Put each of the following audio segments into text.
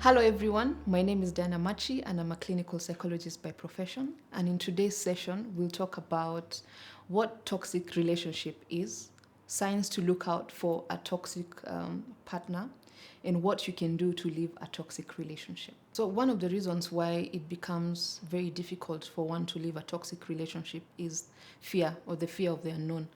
Hello everyone, my name is Diana Machi and I'm a clinical psychologist by profession. And in today's session, we'll talk about what toxic relationship is, signs to look out for a toxic partner, and what you can do to leave a toxic relationship. So one of the reasons why it becomes very difficult for one to leave a toxic relationship is fear, or the fear of the unknown.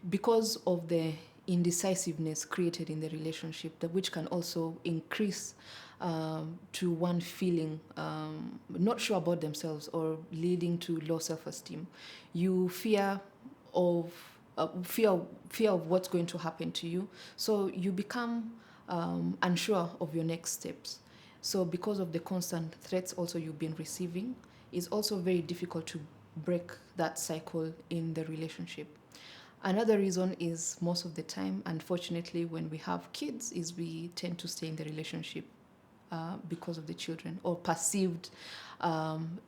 Because of the indecisiveness created in the relationship, which can also increase to one feeling not sure about themselves or leading to low self-esteem. You fear of what's going to happen to you, so you become unsure of your next steps. So because of the constant threats also you've been receiving, it's also very difficult to break that cycle in the relationship. Another reason is, most of the time, unfortunately, when we have kids, is we tend to stay in the relationship because of the children, or perceived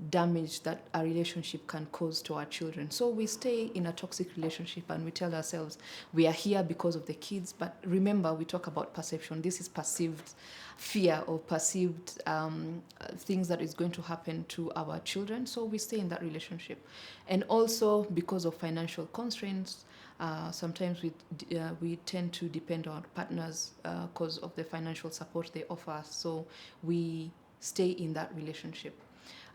damage that a relationship can cause to our children. So we stay in a toxic relationship and we tell ourselves we are here because of the kids. But remember, we talk about perception. This is perceived fear or perceived things that is going to happen to our children. So we stay in that relationship. And also because of financial constraints, sometimes we tend to depend on partners because of the financial support they offer us. So we stay in that relationship.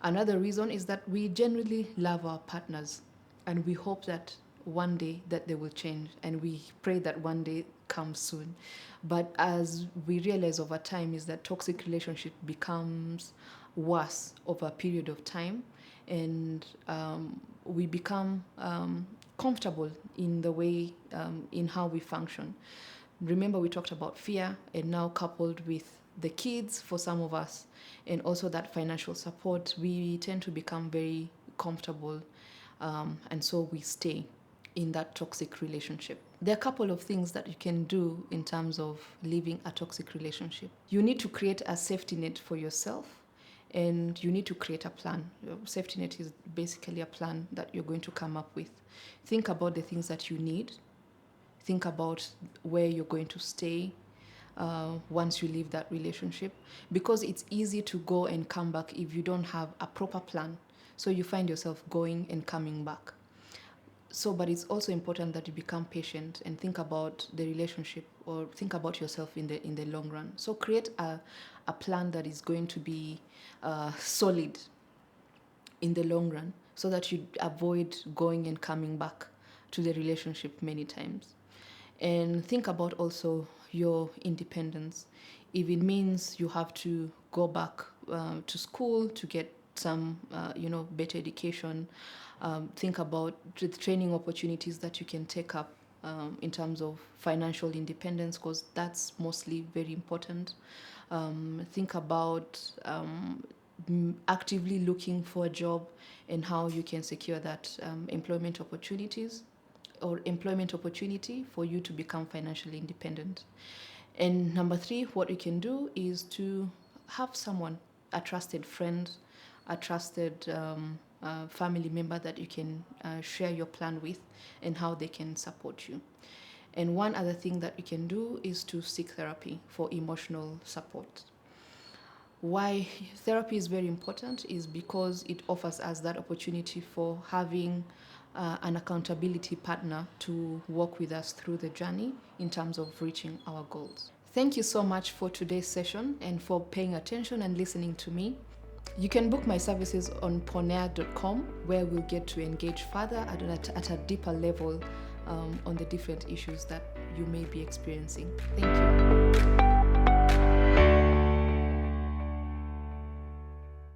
Another reason is that we genuinely love our partners and we hope that one day that they will change, and we pray that one day comes soon. But as we realize over time is that toxic relationship becomes worse over a period of time, and we become comfortable in the way, in how we function. Remember, we talked about fear, and now coupled with the kids for some of us, and also that financial support, we tend to become very comfortable, and so we stay in that toxic relationship. There are a couple of things that you can do in terms of leaving a toxic relationship. You need to create a safety net for yourself, and you need to create a plan. Your safety net is basically a plan that you're going to come up with. Think about the things that you need. Think about where you're going to stay once you leave that relationship, because it's easy to go and come back if you don't have a proper plan. So you find yourself going and coming back. So, but it's also important that you become patient and think about the relationship, or think about yourself in the long run. So create a plan that is going to be solid in the long run, so that you avoid going and coming back to the relationship many times. And think about also your independence. If it means you have to go back to school to get some better education, think about the training opportunities that you can take up in terms of financial independence, because that's mostly very important. Think about actively looking for a job and how you can secure that employment opportunity for you to become financially independent. And number 3, what you can do is to have someone, a trusted friend, a trusted family member that you can share your plan with, and how they can support you. And one other thing that you can do is to seek therapy for emotional support. Why therapy is very important is because it offers us that opportunity for having an accountability partner to walk with us through the journey in terms of reaching our goals. Thank you so much for today's session and for paying attention and listening to me. You can book my services on poneahealth.com, where we'll get to engage further at a deeper level on the different issues that you may be experiencing. Thank you.